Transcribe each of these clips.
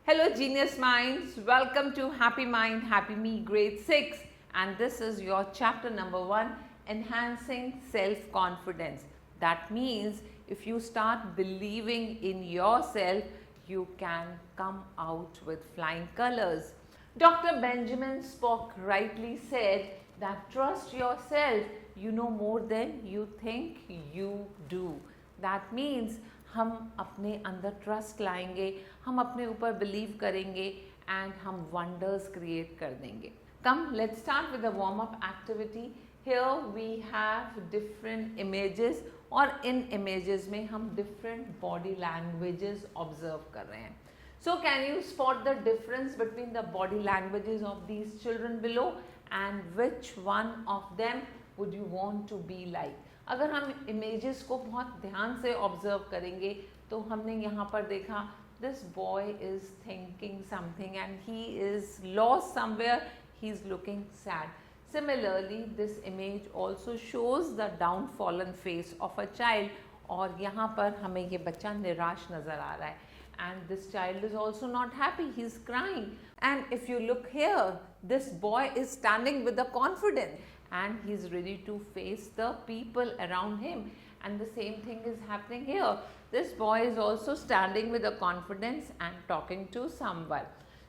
Hello Genius Minds, welcome to Happy Mind, Happy Me grade 6, and this is your chapter number 1, Enhancing Self-Confidence. That means if you start believing in yourself, you can come out with flying colors. Dr. Benjamin Spock rightly said that trust yourself, you know more than you think you do. That means हम अपने अंदर trust लाएंगे, हम अपने ऊपर believe करेंगे and हम wonders create कर देंगे. Come let's start with the warm up activity. Here we have different images और इन इमेजेस में हम डिफरेंट बॉडी लैंग्वेजेस ऑब्जर्व कर रहे हैं. So can you spot the difference between the body languages of these children below and which one of them would you want to be like? अगर हम images को बहुत ध्यान से ऑब्जर्व करेंगे तो हमने यहाँ पर देखा this boy is thinking something and he is lost somewhere, he is looking sad. Similarly, this image also shows the downfallen face of a child और यहाँ पर हमें ये बच्चा निराश नज़र आ रहा है. And this child is also not happy, he is crying. And if you look here, this boy is standing with the confidence and he is ready to face the people around him. And the same thing is happening here. This boy is also standing with the confidence and talking to someone.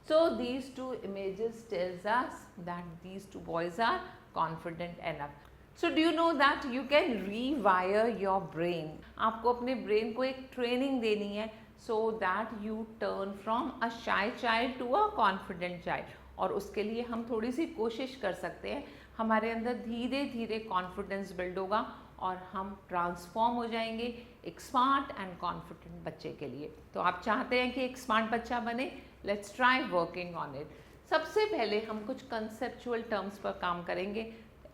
So these two images tells us that these two boys are confident enough. So do you know that you can rewire your brain? आपको अपने brain को एक training देनी है so that you turn from a shy child to a confident child. और उसके लिए हम थोड़ी सी कोशिश कर सकते हैं. हमारे अंदर धीरे धीरे कॉन्फिडेंस बिल्ड होगा और हम ट्रांसफॉर्म हो जाएंगे एक स्मार्ट एंड कॉन्फिडेंट बच्चे के लिए. तो आप चाहते हैं कि एक स्मार्ट बच्चा बने? Let's try working on it. सबसे पहले हम कुछ कंसेप्चुअल टर्म्स पर काम करेंगे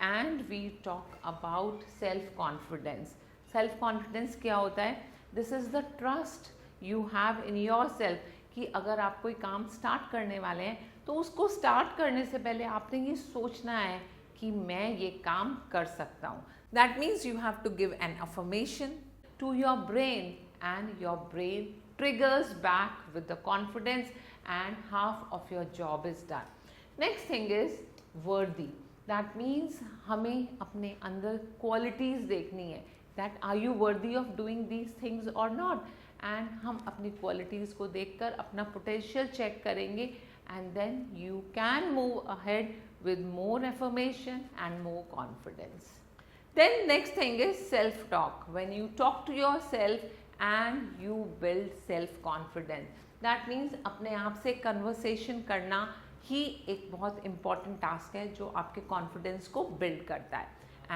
and we talk about self confidence. Self confidence क्या होता है? This is the trust you have in yourself कि अगर आप कोई काम स्टार्ट करने वाले हैं तो उसको स्टार्ट करने से पहले आपने ये सोचना है कि मैं ये काम कर सकता हूँ. That means you have to give an affirmation to your brain and your brain triggers back with the confidence and half of your job is done. Next thing is worthy. That means हमें अपने अंदर qualities देखनी है. That are you worthy of doing these things or not? And हम अपनी qualities को देखकर अपना potential check करेंगे and then you can move ahead with more affirmation and more confidence. Then next thing is self-talk. When you talk to yourself and you build self-confidence. That means अपने आप से conversation करना ही एक बहुत important task है जो आपके confidence को build करता है.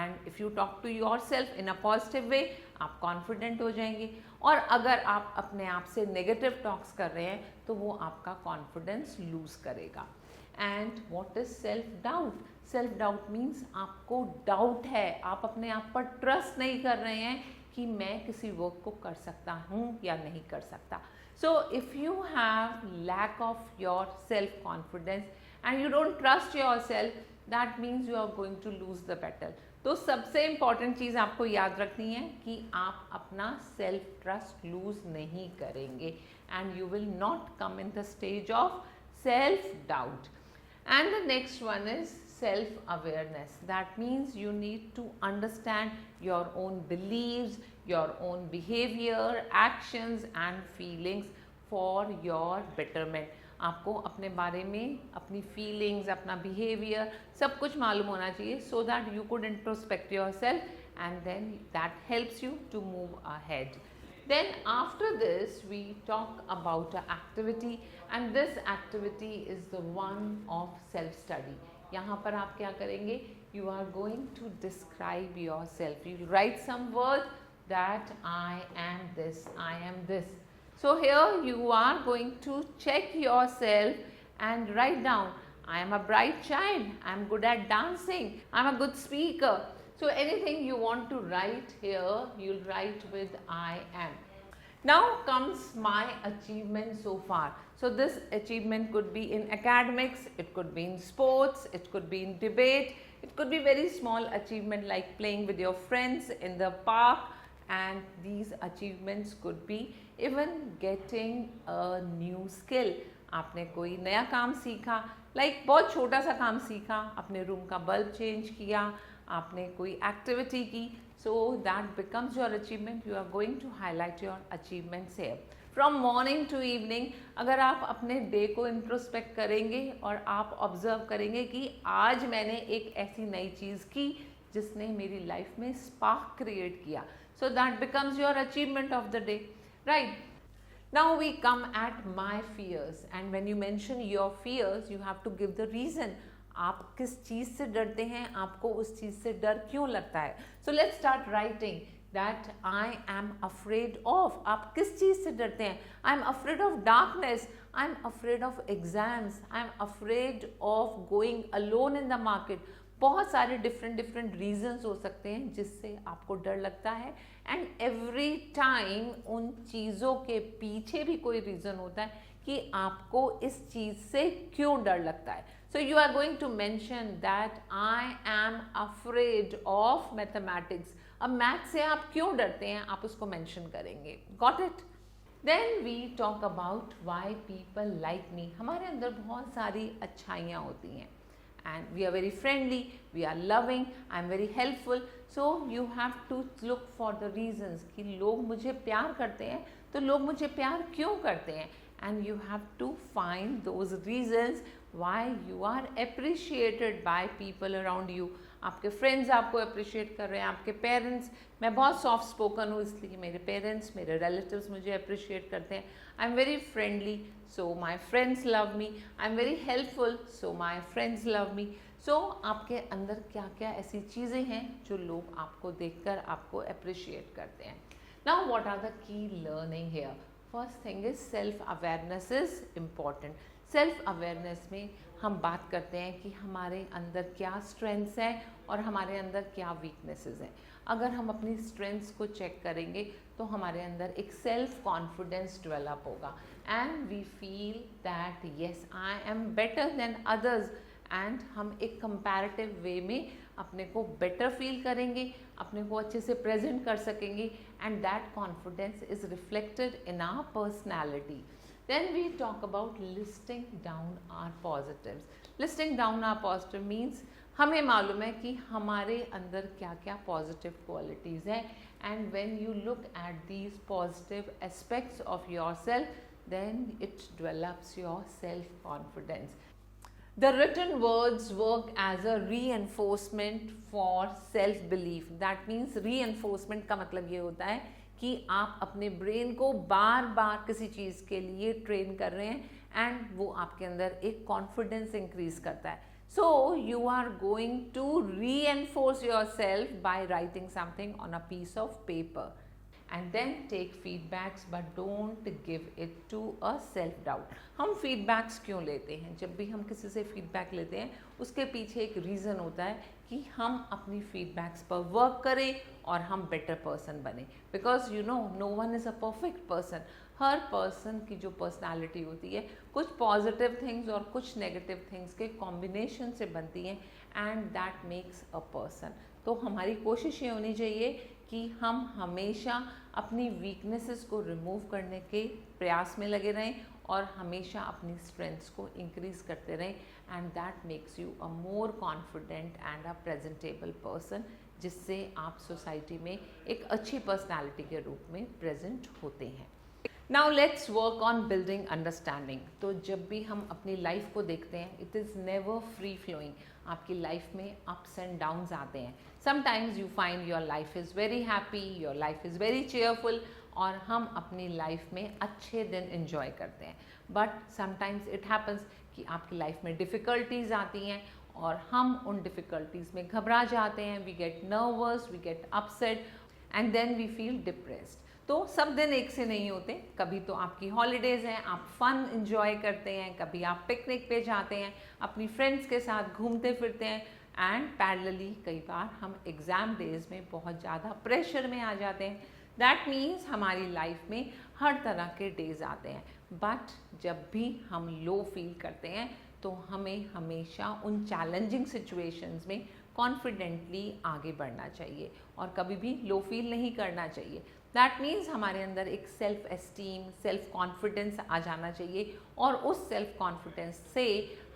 And if you talk to yourself in a positive way, आप confident हो जाएंगे. और अगर आप अपने आप से negative talks कर रहे हैं तो वो आपका confidence lose करेगा. And what is self-doubt? Self-doubt means आपको doubt है, आप अपने आप पर trust नहीं कर रहे हैं कि मैं किसी वर्क को कर सकता हूँ या नहीं कर सकता. So if you have lack of your self confidence and you don't trust yourself, that means you are going to lose the battle. तो सबसे इम्पॉर्टेंट चीज़ आपको याद रखनी है कि आप अपना सेल्फ ट्रस्ट लूज नहीं करेंगे and you will not come in the stage of self doubt. And the next one is self-awareness. That means you need to understand your own beliefs, your own behavior, actions and feelings for your betterment. आपको अपने बारे में अपनी feelings, अपना behavior सब कुछ मालूम होना चाहिए so that you could introspect yourself and then that helps you to move ahead. Then after this we talk about an activity and this activity is the one of self study. यहाँ पर आप क्या करेंगे? You are going to describe yourself. You write some words that I am this, I am this. So here you are going to check yourself and write down, I am a bright child, I am good at dancing, I am a good speaker. So anything you want to write here, you'll write with I am. Now comes my achievement so far. So this achievement could be in academics, it could be in sports, it could be in debate, it could be very small achievement like playing with your friends in the park, and these achievements could be even getting a new skill. आपने कोई नया काम सीखा, बहुत छोटा सा काम सीखा, अपने रूम का बल्ब चेंज किया, आपने कोई एक्टिविटी की, so that becomes your achievement. You are going to highlight your achievements here. From morning to evening अगर आप अपने डे को इंट्रोस्पेक्ट करेंगे और आप ऑब्जर्व करेंगे कि आज मैंने एक ऐसी नई चीज़ की जिसने मेरी लाइफ में स्पार्क क्रिएट किया, सो that becomes your achievement of the day, right. Now we come at my fears, and when you mention your fears you have to give the reason. आप किस चीज़ से डरते हैं, आपको उस चीज़ से डर क्यों लगता है. So let's start writing that I am afraid of. आप किस चीज़ से डरते हैं. I am afraid of darkness, I am afraid of exams, I am afraid of going alone in the market. बहुत सारे डिफरेंट रीजंस हो सकते हैं जिससे आपको डर लगता है, एंड एवरी टाइम उन चीज़ों के पीछे भी कोई रीज़न होता है कि आपको इस चीज़ से क्यों डर लगता है. So you are going to mention that I am afraid of mathematics. अब मैथ से आप क्यों डरते हैं आप उसको मेंशन करेंगे. Got it. Then we talk about why people like me. हमारे अंदर बहुत सारी अच्छाइयाँ होती हैं, and we are very friendly, we are loving, I am very helpful. So you have to look for the reasons कि लोग मुझे प्यार करते हैं तो लोग मुझे प्यार क्यों करते हैं, and you have to find those reasons why you are appreciated by people around you. आपके फ्रेंड्स आपको अप्रिशिएट कर रहे हैं, आपके पेरेंट्स, मैं बहुत सॉफ्ट स्पोकन हूँ इसलिए मेरे पेरेंट्स, मेरे रिलेटिव्स मुझे अप्रिशिएट करते हैं. I am very friendly, so my friends love me. I'm very helpful, so my friends love me. So आपके अंदर क्या क्या ऐसी चीज़ें हैं जो लोग आपको देखकर आपको अप्रिशिएट करते हैं. Now what are the key learning here? First thing is self awareness is important. Self awareness में हम बात करते हैं कि हमारे अंदर क्या स्ट्रेंथ्स हैं और हमारे अंदर क्या वीकनेसेस हैं. अगर हम अपनी स्ट्रेंथ्स को चेक करेंगे तो हमारे अंदर एक सेल्फ कॉन्फिडेंस डेवलप होगा, and we feel that yes I am better than others, एंड हम एक कंपैरेटिव वे में अपने को बेटर फील करेंगे, अपने को अच्छे से प्रेजेंट कर सकेंगे, and that confidence is reflected in our personality. Then we talk about listing down our positives. Listing down our positive means हमें मालूम है कि हमारे अंदर क्या क्या पॉजिटिव क्वालिटीज़ हैं, and when you look at these positive aspects of yourself then it develops your self-confidence. The written words work as a reinforcement for self-belief. That means reinforcement का मतलब ये होता है कि आप अपने ब्रेन को बार बार किसी चीज़ के लिए ट्रेन कर रहे हैं, एंड वो आपके अंदर एक कॉन्फिडेंस इंक्रीज करता है. So you are going to reinforce yourself by writing something on a piece of paper. And then take feedbacks, but don't give it to a self-doubt. हम feedbacks क्यों लेते हैं? जब भी हम किसी से feedback लेते हैं उसके पीछे एक reason होता है कि हम अपनी feedbacks पर work करें और हम better person बने. Because you know, no one is a perfect person. Her person की जो personality होती है कुछ positive things और कुछ negative things के combination से बनती हैं, and that makes a person. तो हमारी कोशिश ये होनी चाहिए कि हम हमेशा अपनी वीकनेसेस को रिमूव करने के प्रयास में लगे रहें और हमेशा अपनी स्ट्रेंथ्स को इंक्रीज करते रहें, and that makes you a more confident and a presentable person, जिससे आप सोसाइटी में एक अच्छी पर्सनालिटी के रूप में प्रेजेंट होते हैं. Now let's work on building understanding. तो जब भी हम अपनी लाइफ को देखते हैं it is never free flowing. आपकी लाइफ में अप्स एंड डाउन्स आते हैं. Sometimes you find your life is very happy, your life is very cheerful, और हम अपनी लाइफ में अच्छे दिन एंजॉय करते हैं. बट समटाइम्स इट हैपन्स कि आपकी लाइफ में डिफ़िकल्टीज आती हैं और हम उन डिफ़िकल्टीज़ में घबरा जाते हैं. We get nervous, we get upset, and then we feel depressed. तो सब दिन एक से नहीं होते. कभी तो आपकी हॉलीडेज़ हैं, आप फन इंजॉय करते हैं, कभी आप पिकनिक पे जाते हैं, अपनी फ्रेंड्स के साथ घूमते फिरते हैं, एंड पैरेलली कई बार हम एग्ज़ाम डेज में बहुत ज़्यादा प्रेशर में आ जाते हैं. दैट मीन्स हमारी लाइफ में हर तरह के डेज आते हैं. बट जब भी हम लो फील करते हैं तो हमें हमेशा उन चैलेंजिंग सिचुएशंस में कॉन्फिडेंटली आगे बढ़ना चाहिए और कभी भी लो फील नहीं करना चाहिए. दैट मीन्स हमारे अंदर एक सेल्फ एस्टीम, सेल्फ कॉन्फिडेंस आ जाना चाहिए और उस सेल्फ कॉन्फिडेंस से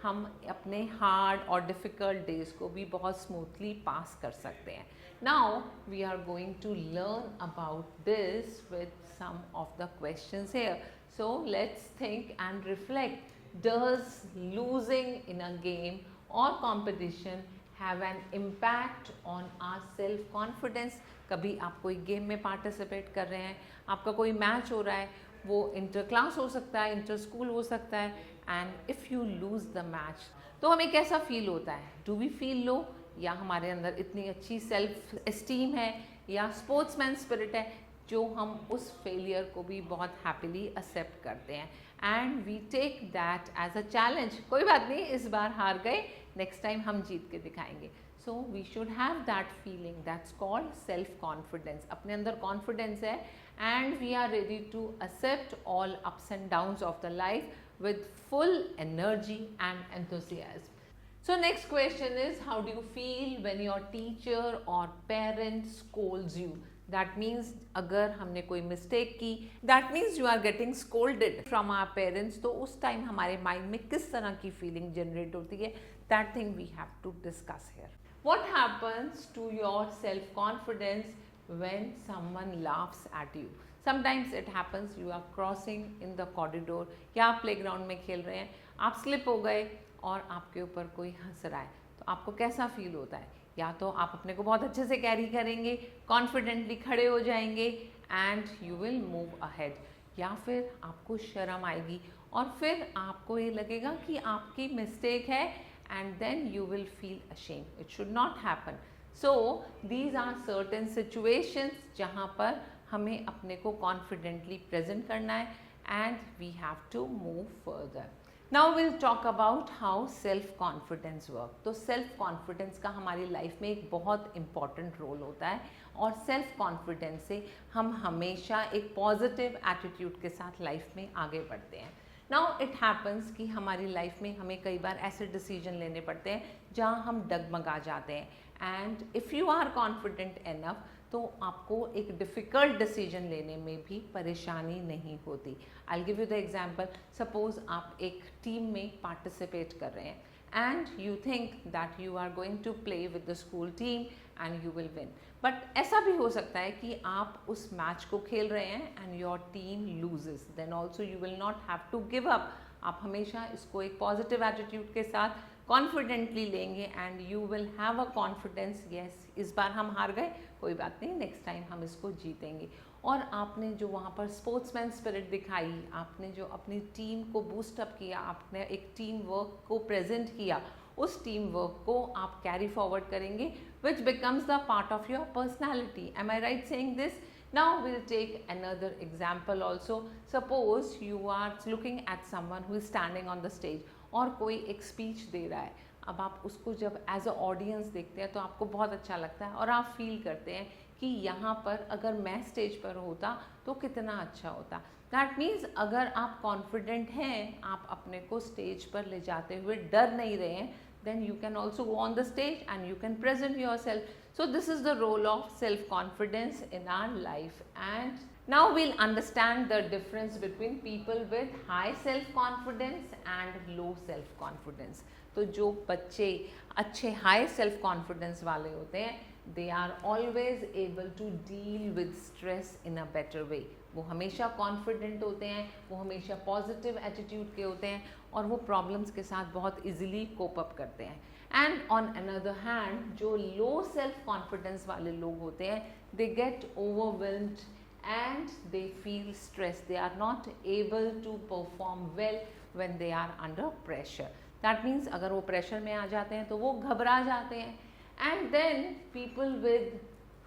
हम अपने हार्ड और डिफ़िकल्ट डेज को भी बहुत स्मूथली पास कर सकते हैं. Now we are going to learn about this with some of the questions here. So let's think and reflect. Does losing in a game or competition have an impact on our self confidence? कभी आप कोई game में participate कर रहे हैं, आपका कोई match हो रहा है, वो इंटर क्लास हो सकता है, इंटर स्कूल हो सकता है, and if you lose the match तो हमें कैसा फील होता है? डू वी फील लो, या हमारे अंदर इतनी अच्छी सेल्फ एस्टीम है या स्पोर्ट्समैन स्पिरिट है जो हम उस फेलियर को भी बहुत हैप्पीली एक्सेप्ट करते हैं and we take that as a challenge. कोई बात नहीं, इस बार हार गए, नेक्स्ट टाइम हम जीत के दिखाएंगे. So we should have that feeling, that's called self confidence. अपने अंदर कॉन्फिडेंस है and we are ready to accept all ups and downs of the life with full energy and enthusiasm. So next question is, how do you feel when your teacher or parent scolds you? That means अगर हमने कोई mistake की, that means you are getting scolded from our parents, तो उस time हमारे mind में किस तरह की feeling generate होती है, that thing we have to discuss here. What happens to your self confidence when someone laughs at you? Sometimes it happens you are crossing in the corridor या आप playground में खेल रहे हैं, आप स्लिप हो गए और आपके ऊपर कोई हंस रहा है, तो आपको कैसा फील होता है? या तो आप अपने को बहुत अच्छे से कैरी करेंगे, कॉन्फिडेंटली खड़े हो जाएंगे and you will move ahead, या फिर आपको शर्म आएगी और फिर आपको ये लगेगा कि आपकी मिस्टेक है and then you will feel ashamed. It should not happen. So these are certain situations जहाँ पर हमें अपने को कॉन्फिडेंटली प्रेजेंट करना है and we have to move further. Now will talk about how self confidence work. तो self confidence का हमारी लाइफ में एक बहुत इंपॉर्टेंट रोल होता है और सेल्फ कॉन्फिडेंस से हम हमेशा एक पॉजिटिव एटीट्यूड के साथ लाइफ में आगे बढ़ते हैं. नाउ इट हैपन्स कि हमारी लाइफ में हमें कई बार ऐसे डिसीजन लेने पड़ते हैं जहाँ हम डगमगा जाते हैं and if you are confident enough तो आपको एक डिफ़िकल्ट डिसीजन लेने में भी परेशानी नहीं होती. I give you the example. Suppose आप एक टीम में पार्टिसिपेट कर रहे हैं and you think that you are going to play with the school team and you will win. But ऐसा भी हो सकता है कि आप उस मैच को खेल रहे हैं and your team loses, then also you will not have to give up. आप हमेशा इसको एक पॉजिटिव एटीट्यूड के साथ कॉन्फिडेंटली लेंगे and you will have a confidence, yes इस बार हम हार गए, कोई बात नहीं, नेक्स्ट टाइम हम इसको जीतेंगे. और आपने जो वहाँ पर स्पोर्ट्समैन स्पिरिट दिखाई, आपने जो अपनी टीम को बूस्टअप किया, आपने एक टीम वर्क को प्रेजेंट किया, उस टीम वर्क को आप कैरी फॉरवर्ड करेंगे which becomes the part of your personality. Am I right saying this? Now we'll take another example also. Suppose you are looking at someone who is standing on the stage और कोई एक speech दे रहा है. अब आप उसको जब as a audience देखते हैं तो आपको बहुत अच्छा लगता है और आप फील करते हैं कि यहाँ पर अगर मैं स्टेज पर होता तो कितना अच्छा होता. दैट मीन्स अगर आप कॉन्फिडेंट हैं, आप अपने को स्टेज पर ले जाते हुए डर नहीं रहे हैं, then you can also go on the stage and you can present yourself. So this is the role of self confidence in our life. And now we'll understand the difference between people with high self confidence and low self confidence. तो जो बच्चे अच्छे high self confidence वाले होते हैं, they are always able to deal with stress in a better way. वो हमेशा confident होते हैं, वो हमेशा पॉजिटिव एटीट्यूड के होते हैं और वो प्रॉब्लम्स के साथ बहुत इजीली कोप अप करते हैं. एंड ऑन अनदर हैंड जो लो सेल्फ कॉन्फिडेंस वाले लोग होते हैं, they get overwhelmed and they feel stress. They are not able to perform well when they are under pressure. That means अगर वो pressure में आ जाते हैं तो वो घबरा जाते हैं. And then people with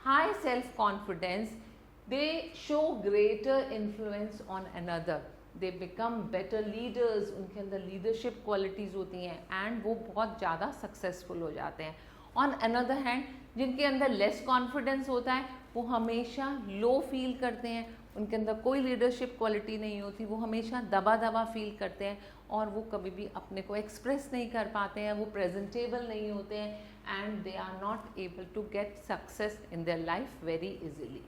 high self confidence, they show greater influence on another. They become better leaders. उनके अंदर leadership qualities होती हैं and वो बहुत ज़्यादा successful हो जाते हैं. On another hand, जिनके अंदर less confidence होता है, वो हमेशा low feel करते हैं, उनके अंदर कोई leadership quality नहीं होती, वो हमेशा दबा दबा feel करते हैं और वो कभी भी अपने को express नहीं कर पाते हैं, वो presentable नहीं होते हैं and they are not able to get success in their life very easily.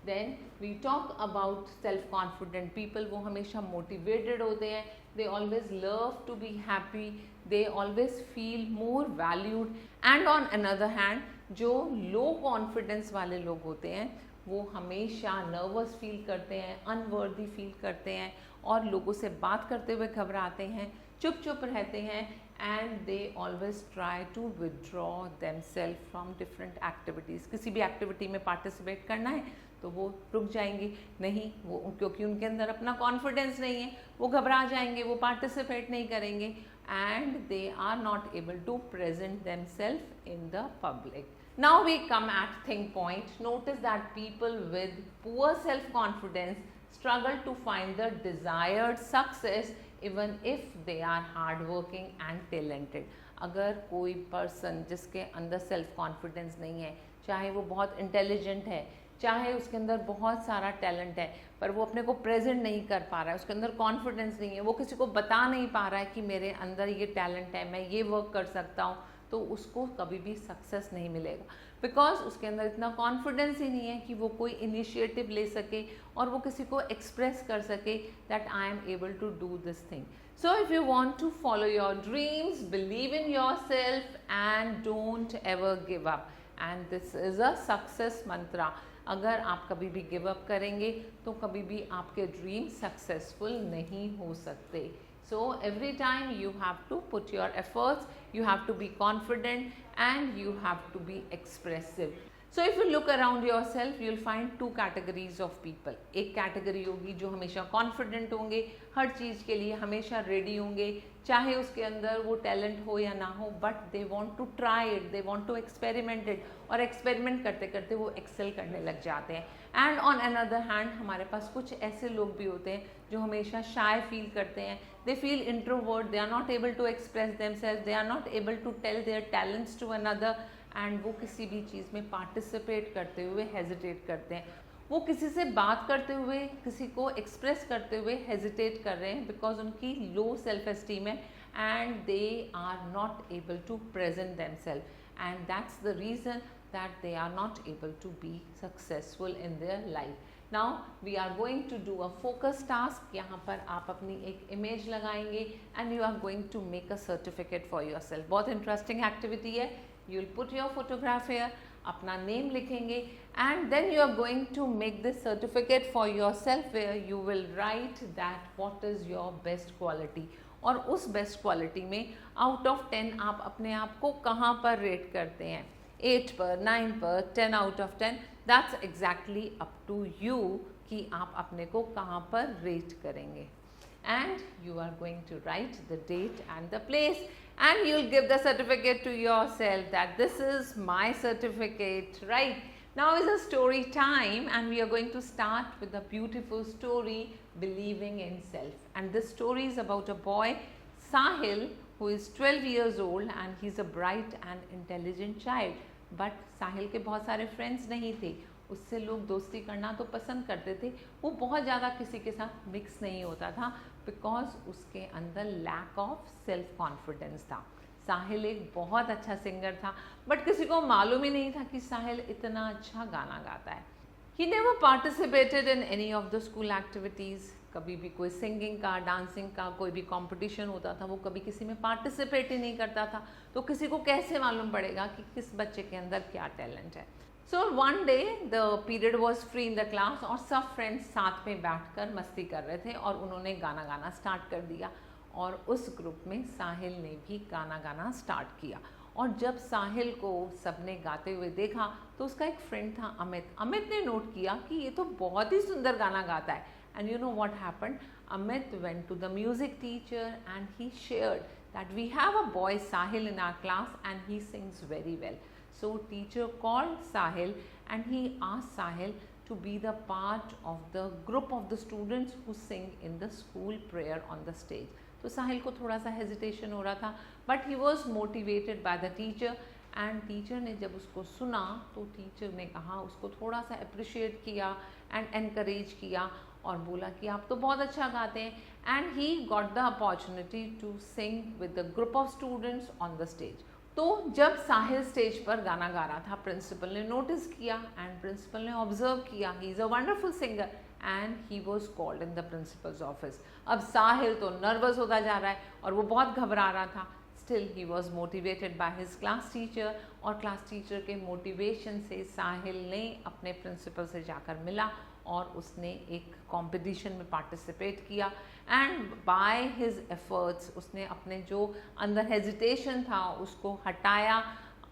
Then we talk about self confident people, वो हमेशा मोटिवेटेड होते हैं, they always love to be happy, they always feel more valued. And on another hand जो low confidence वाले लोग होते हैं वो हमेशा नर्वस फील करते हैं, अनवर्दी फील करते हैं और लोगों से बात करते हुए घबराते हैं, चुप चुप रहते हैं, and they always try to withdraw themselves from different activities. किसी भी एक्टिविटी में पार्टिसिपेट करना है तो वो रुक जाएंगे, नहीं वो क्योंकि उनके अंदर अपना कॉन्फिडेंस नहीं है, वो घबरा जाएंगे, वो पार्टिसिपेट नहीं करेंगे, and they are not able to present themselves in the public. Now we come at think point. Notice that people with poor self-confidence struggle to find the desired success even if they are hardworking and talented. अगर कोई person जिसके अंदर self confidence नहीं है, चाहे वो बहुत intelligent है, चाहे उसके अंदर बहुत सारा टैलेंट है, पर वो अपने को प्रेजेंट नहीं कर पा रहा है, उसके अंदर कॉन्फिडेंस नहीं है, वो किसी को बता नहीं पा रहा है कि मेरे अंदर ये टैलेंट है, मैं ये वर्क कर सकता हूँ, तो उसको कभी भी सक्सेस नहीं मिलेगा, बिकॉज उसके अंदर इतना कॉन्फिडेंस ही नहीं है कि वो कोई इनिशिएटिव ले सके और वो किसी को एक्सप्रेस कर सके that I am able to do this thing. So if you want to follow your dreams, believe in yourself and don't ever give up, and this is a success mantra. अगर आप कभी भी गिव अप करेंगे तो कभी भी आपके dream successful नहीं हो सकते। So every time you have to put your efforts, you have to be confident and you have to be expressive. So if you look around yourself, you'll find two categories of people. एक category होगी जो हमेशा confident होंगे, हर चीज़ के लिए हमेशा ready होंगे, चाहे उसके अंदर वो टैलेंट हो या ना हो, but they want to try it, they want to experiment it, और एक्सपेरिमेंट करते करते वो एक्सेल करने लग जाते हैं। एंड ऑन अनदर हैंड हमारे पास कुछ ऐसे लोग भी होते हैं जो हमेशा शाय फील करते हैं, they feel introvert, they are not able to express themselves, they are not able to tell their talents to another, and वो किसी भी चीज़ में पार्टिसिपेट करते हुए हेजिटेट करते हैं, वो किसी से बात करते हुए, किसी को एक्सप्रेस करते हुए हेजिटेट कर रहे हैं बिकॉज उनकी लो सेल्फ एस्टीम है and they are not able to present themselves, and that's the reason that they are not able to be successful in their life. Now we are going to do a focus task. यहाँ पर आप अपनी एक image लगाएंगे and you are going to make a certificate for yourself. बहुत interesting activity है. You will put your photograph here, अपना name लिखेंगे and then you are going to make this certificate for yourself where you will write that what is your best quality. और उस best quality में out of 10 आप अपने आप को कहाँ पर रेट करते हैं, 8 पर, 9 पर, 10 out of 10, that's exactly up to you कि आप अपने को कहाँ पर रेट करेंगे। And you are going to write the date and the place and you will give the certificate to yourself that this is my certificate, right? Now is a story time and we are going to start with a beautiful story, Believing in Self. And this story is about a boy, Sahil, who is 12 years old and he is a bright and intelligent child. But Sahil के बहुत सारे friends नहीं थे, उससे लोग दोस्ती करना तो पसंद करते थे, वो बहुत ज़्यादा किसी के साथ मिक्स नहीं होता था बिकॉज उसके अंदर लैक ऑफ सेल्फ कॉन्फिडेंस था। साहिल एक बहुत अच्छा सिंगर था बट किसी को मालूम ही नहीं था कि साहिल इतना अच्छा गाना गाता है। He never participated in any of the school activities. कभी भी कोई सिंगिंग का, डांसिंग का कोई भी कंपटीशन होता था वो कभी किसी में पार्टिसिपेट ही नहीं करता था, तो किसी को कैसे मालूम पड़ेगा कि किस बच्चे के अंदर क्या टैलेंट है। So one day the period was free in the class और सब फ्रेंड्स साथ में बैठकर मस्ती कर रहे थे और उन्होंने गाना गाना स्टार्ट कर दिया और उस ग्रुप में साहिल ने भी गाना गाना स्टार्ट किया। और जब साहिल को सबने गाते हुए देखा तो उसका एक फ्रेंड था अमित। अमित ने नोट किया कि ये तो बहुत ही सुंदर गाना गाता है। And you know what happened, Amit went to the music teacher and he shared that we have a boy Sahil in our class and he sings very well. So teacher called Sahil and he asked Sahil to be the part of the group of the students who sing in the school prayer on the stage. तो साहिल को थोड़ा सा hesitation हो रहा था but he was motivated by the teacher and teacher ने जब उसको सुना तो टीचर ने कहा, उसको थोड़ा सा अप्रिशिएट किया एंड एनकरेज किया और बोला कि आप तो बहुत अच्छा गाते हैं and he got the opportunity to sing with the group of students on the stage. तो जब साहिल स्टेज पर गाना गा रहा था, प्रिंसिपल ने नोटिस किया एंड प्रिंसिपल ने ऑब्जर्व किया he is a wonderful singer and he was called in the principles office. अब साहिल तो नर्वस होता जा रहा है और वो बहुत घबरा रहा था। Still he was motivated by his class teacher, और क्लास टीचर के मोटिवेशन से साहिल ने अपने प्रिंसिपल से जाकर मिला और उसने एक कंपटीशन में पार्टिसिपेट किया एंड बाय हिज एफर्ट्स उसने अपने जो अंदर हेजिटेशन था उसको हटाया,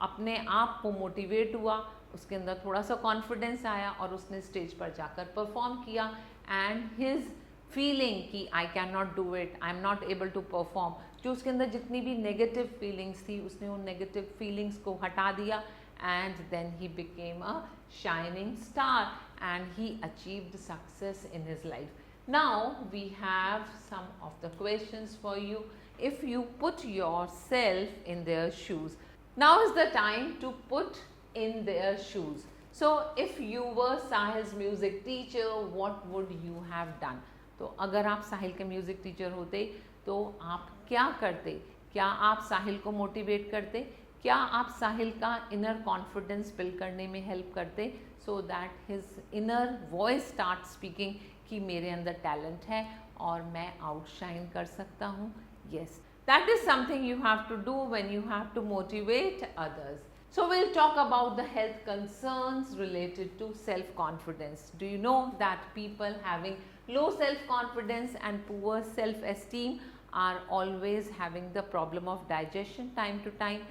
अपने आप को मोटिवेट हुआ, उसके अंदर थोड़ा सा कॉन्फिडेंस आया और उसने स्टेज पर जाकर परफॉर्म किया एंड हिज फीलिंग कि I can not do it, I am not able to perform, जो उसके अंदर जितनी भी नेगेटिव फीलिंग्स थी उसने उन नेगेटिव फीलिंग्स को हटा दिया and then he became a shining star and he achieved success in his life. Now we have some of the questions for you. If you put yourself in their shoes, now is the time to put in their shoes. So if you were Sahil's music teacher, what would you have done? तो अगर आप साहिल के music teacher होते तो आप क्या करते? क्या आप साहिल को मोटिवेट करते? क्या आप साहिल का इनर कॉन्फिडेंस बिल्ड करने में हेल्प करते so that his inner voice start speaking कि मेरे अंदर टैलेंट है और मैं आउटशाइन कर सकता हूँ? Yes, that is something you have to do when you have to motivate others. So we'll talk about the health concerns related to self-confidence. Do you know that people having low self-confidence and poor self-esteem are always having the problem of digestion time to time?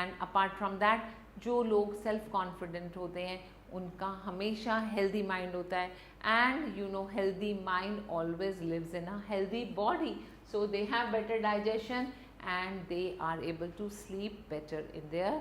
And apart from that, जो लोग self confident होते हैं उनका हमेशा healthy mind होता है, and you know healthy mind always lives in a healthy body, so they have better digestion and they are able to sleep better in their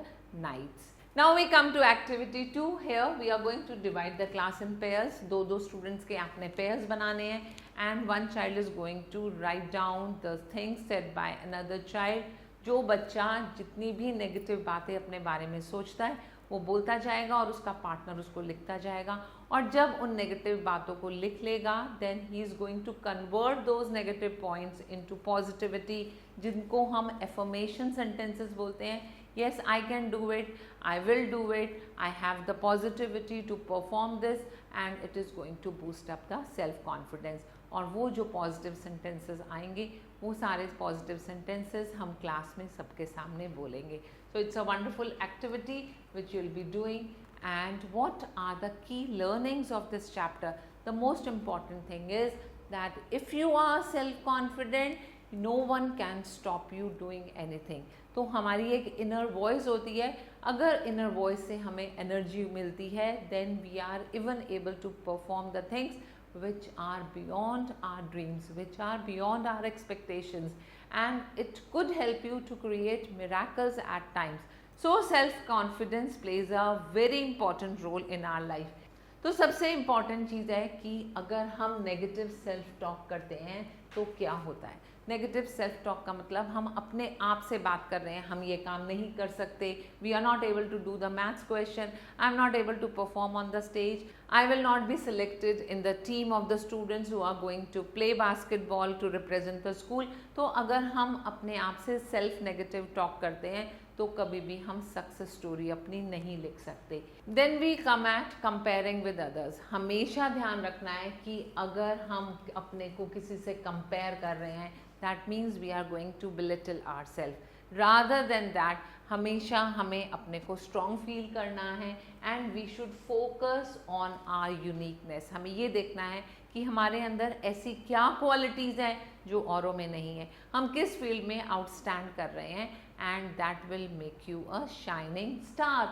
nights. Now we come to activity 2. Here we are going to divide the class in pairs. दो students के आपने pairs बनाने हैं and one child is going to write down the things said by another child. जो बच्चा जितनी भी negative बातें अपने बारे में सोचता है वो बोलता जाएगा और उसका पार्टनर उसको लिखता जाएगा, और जब उन नेगेटिव बातों को लिख लेगा then he is going to convert those negative points into positivity, जिनको हम एफर्मेशन सेंटेंसेस बोलते हैं. Yes, I can do it, I will do it, I have the positivity to perform this and it is going to boost up the self-confidence. और वो जो positive sentences आएंगे वो सारे पॉजिटिव सेंटेंसेस हम class में सबके सामने बोलेंगे. So it's a wonderful activity which you will be doing. And what are the key learnings of this chapter? The most important thing is that if you are self confident no one can stop you doing anything. तो हमारी एक inner voice होती है, अगर inner voice से हमें energy मिलती है then we are even able to perform the things which are beyond our dreams, which are beyond our expectations, and it could help you to create miracles at times. So self-confidence plays a very important role in our life. तो सबसे important चीज़ है कि अगर हम negative self talk करते हैं तो क्या होता है. नेगेटिव सेल्फ टॉक का मतलब हम अपने आप से बात कर रहे हैं, हम ये काम नहीं कर सकते, we are not able to do the maths question, I am not able to perform on the stage, I will not be selected in the team of the students who are going to play basketball to represent the school. तो अगर हम अपने आप से self negative talk करते हैं तो कभी भी हम सक्सेस स्टोरी अपनी नहीं लिख सकते. Then we come at comparing with others. हमेशा ध्यान रखना है कि अगर हम अपने को किसी से कंपेयर कर रहे हैं that means we are going to belittle ourselves. Rather than that, हमेशा हमें अपने को strong feel करना है and we should focus on our uniqueness. हमें ये देखना है कि हमारे अंदर ऐसी क्या qualities हैं जो औरों में नहीं है, हम किस field में outstand कर रहे हैं, and that will make you a shining star.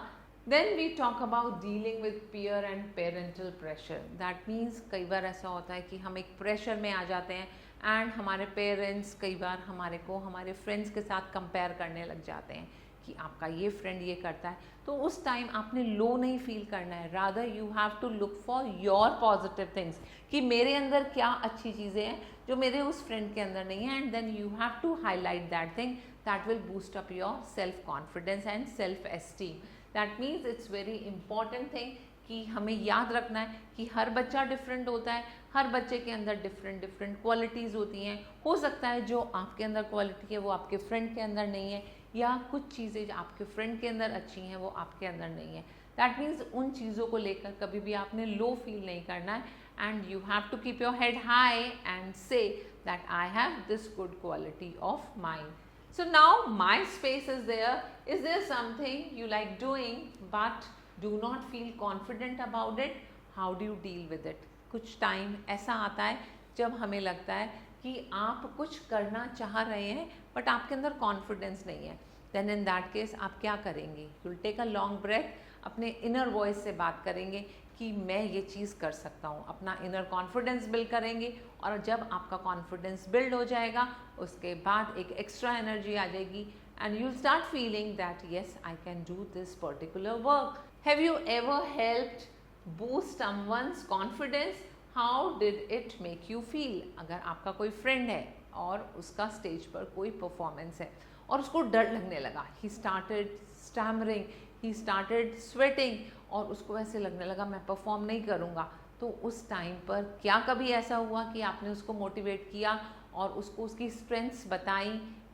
Then we talk about dealing with peer and parental pressure. That means कई बार ऐसा होता है कि हम एक pressure में आ जाते हैं एंड हमारे पेरेंट्स कई बार हमारे को हमारे फ्रेंड्स के साथ कंपेयर करने लग जाते हैं कि आपका ये फ्रेंड ये करता है. तो उस टाइम आपने लो नहीं फील करना है, rather you have to look for your positive things कि मेरे अंदर क्या अच्छी चीज़ें हैं जो मेरे उस फ्रेंड के अंदर नहीं है, and then you have to highlight that thing that will boost up your self confidence and self esteem. That means it's very important thing कि हमें याद रखना है कि हर बच्चा डिफरेंट होता है, हर बच्चे के अंदर डिफरेंट डिफरेंट क्वालिटीज़ होती हैं। हो सकता है जो आपके अंदर क्वालिटी है वो आपके फ्रेंड के अंदर नहीं है, या कुछ चीज़ें जो आपके फ्रेंड के अंदर अच्छी हैं वो आपके अंदर नहीं है। दैट मीन्स उन चीज़ों को लेकर कभी भी आपने लो फील नहीं करना है, and you have to keep your head high and say that I have this good quality of mind. So now my space is there. Is there something you like doing but do not feel confident about it? How do you deal with it? कुछ time ऐसा आता है जब हमें लगता है कि आप कुछ करना चाह रहे हैं बट आपके अंदर कॉन्फिडेंस नहीं है. देन इन दैट केस आप क्या करेंगे? You will take a long breath, अपने इनर वॉइस से बात करेंगे कि मैं ये चीज़ कर सकता हूँ, अपना इनर कॉन्फिडेंस बिल्ड करेंगे. और जब आपका कॉन्फिडेंस बिल्ड हो जाएगा उसके बाद एक एक्स्ट्रा एनर्जी आ जाएगी and you will start feeling that yes I can do this particular work. Have you ever helped boost someone's confidence? How did it make you feel? अगर आपका कोई फ्रेंड है और उसका स्टेज पर कोई परफॉर्मेंस है और उसको डर लगने लगा, he started stammering, he started sweating, और उसको ऐसे लगने लगा मैं परफॉर्म नहीं करूँगा, तो उस टाइम पर क्या कभी ऐसा हुआ कि आपने उसको मोटिवेट किया और उसको उसकी स्ट्रेंथ्स बताई,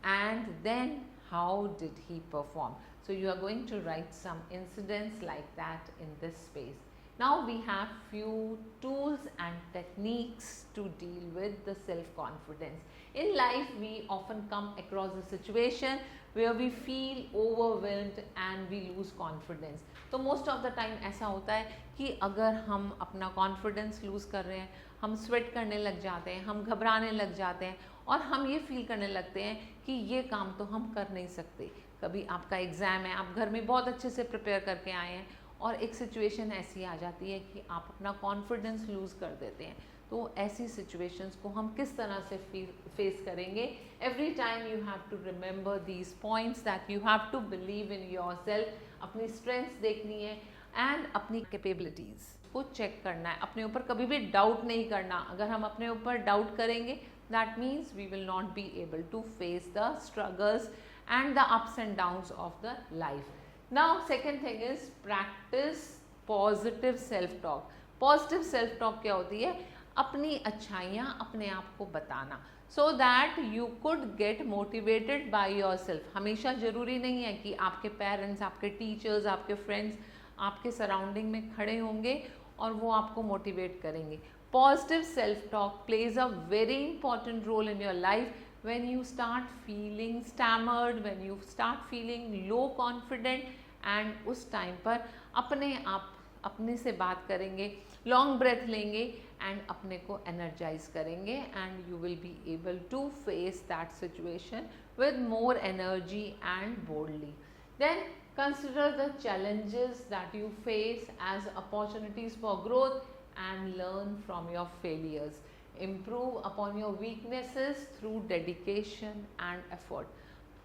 and then how did he perform? So you are going to write some incidents like that in this space. Now we have few tools and techniques to deal with the self-confidence. In life we often come across a situation where we feel overwhelmed and we lose confidence. तो most of the time ऐसा होता है कि अगर हम अपना confidence lose कर रहे हैं, हम sweat करने लग जाते हैं, हम घबराने लग जाते हैं और हम ये feel करने लगते हैं कि ये काम तो हम कर नहीं सकते. कभी आपका एग्ज़ाम है, आप घर में बहुत अच्छे से प्रिपेयर करके आए हैं और एक सिचुएशन ऐसी आ जाती है कि आप अपना कॉन्फिडेंस लूज़ कर देते हैं. तो ऐसी सिचुएशंस को हम किस तरह से फेस करेंगे? Every time you have to remember these points that you have to believe in yourself. अपनी स्ट्रेंथ्स देखनी है एंड अपनी कैपेबिलिटीज़ को चेक करना है. अपने ऊपर कभी भी डाउट नहीं करना. अगर हम अपने ऊपर डाउट करेंगे that means we will not be able to face the struggles and the ups and downs of the life. Now second thing is practice positive self talk. Positive self talk क्या होती है? अपनी अच्छाइयाँ अपने आप को बताना, so that you could get motivated by yourself. हमेशा ज़रूरी नहीं है कि आपके पेरेंट्स, आपके टीचर्स, आपके फ्रेंड्स आपके सराउंडिंग में खड़े होंगे और वो आपको मोटिवेट करेंगे. Positive self talk plays a very important role in your life. When you start feeling stammered, when you start feeling low confident, and उस टाइम पर अपने आप अपने से बात करेंगे, लॉन्ग ब्रेथ लेंगे एंड अपने को एनर्जाइज करेंगे, and you will be able to face that situation with more energy and boldly. Then consider the challenges that you face as opportunities for growth and learn from your failures. Improve upon your weaknesses through dedication and effort.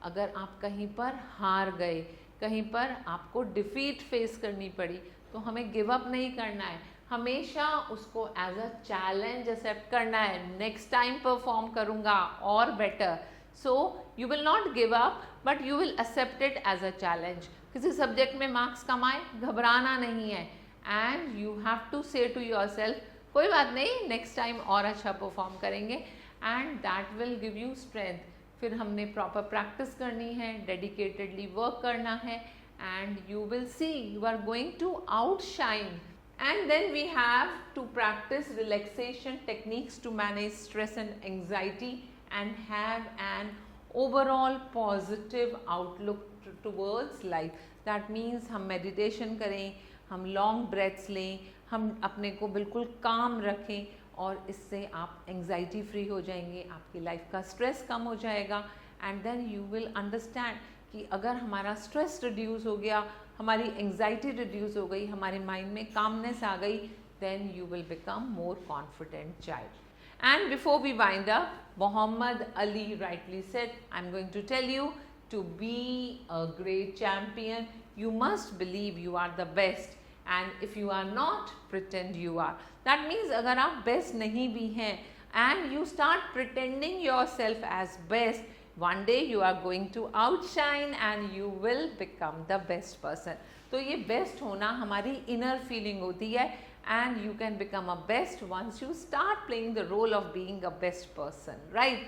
अगर आप कहीं पर हार गए, कहीं पर आपको defeat face करनी पड़ी, तो हमें गिव अप नहीं करना है. हमेशा उसको एज अ चैलेंज एक्सेप्ट करना है. नेक्स्ट टाइम परफॉर्म करूँगा और better. So you will not give up but you will accept it as a challenge. किसी सब्जेक्ट में मार्क्स कमाए, घबराना नहीं है, and you have to say to yourself कोई बात नहीं, नेक्स्ट टाइम और अच्छा परफॉर्म करेंगे, and that will give you strength. फिर हमने प्रॉपर प्रैक्टिस करनी है, डेडिकेटेडली वर्क करना है, and you will see you are going to outshine. And then we have to practice relaxation techniques to manage stress and anxiety and have an overall positive outlook towards life. That means हम meditation करें, हम long breaths लें, हम अपने को बिल्कुल काम रखें, और इससे आप एंग्जाइटी फ्री हो जाएंगे, आपकी लाइफ का स्ट्रेस कम हो जाएगा, and then you will understand कि अगर हमारा स्ट्रेस रिड्यूस हो गया, हमारी एंग्जाइटी रिड्यूस हो गई, हमारे माइंड में कामनेस आ गई, then you will become more confident child. And before we wind up, Muhammad Ali rightly said, I'm going to tell you, to be a great champion, you must believe you are the best. And if you are not, pretend you are. That means अगर आप best नहीं भी हैं and you start pretending yourself as best, one day you are going to outshine and you will become the best person. तो ये best होना हमारी inner feeling होती है and you can become a best once you start playing the role of being a best person, right?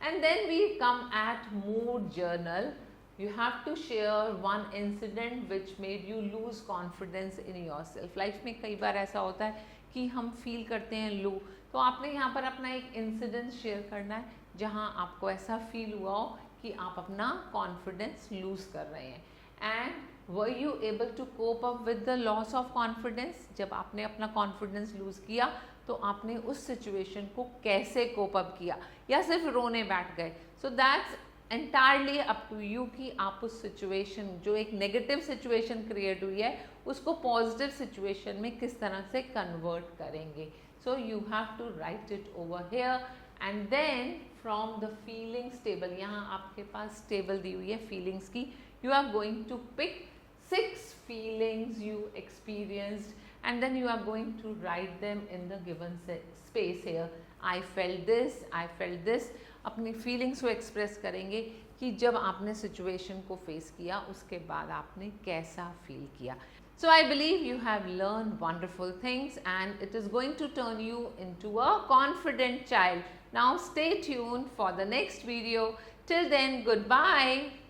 And then we come at mood journal. You have to share one incident which made you lose confidence in yourself. Life में कई बार ऐसा होता है कि हम feel करते हैं लो, तो आपने यहाँ पर अपना एक इंसिडेंट शेयर करना है जहाँ आपको ऐसा फील हुआ हो कि आप अपना कॉन्फिडेंस लूज़ कर रहे हैं. And were you able to cope up with the loss of confidence? जब आपने अपना कॉन्फिडेंस लूज़ किया तो आपने उस सिचुएशन को कैसे कोप अप किया, या सिर्फ रोने बैठ गए? So that's entirely up to you कि आप उस सिचुएशन, जो एक नेगेटिव सिचुएशन क्रिएट हुई है, उसको पॉजिटिव सिचुएशन में किस तरह से कन्वर्ट करेंगे. So you have to write it over here and then from the feelings table, यहाँ आपके पास टेबल दी हुई है फीलिंग्स की, you are going to pick 6 feelings you experienced and then you are going to write them in the given space here. I felt this, I felt this. अपनी feelings को express करेंगे कि जब आपने situation को face किया उसके बाद आपने कैसा फील किया. So I believe you have learned wonderful things and it is going to turn you into a confident child. Now stay tuned for the next video. Till then, goodbye.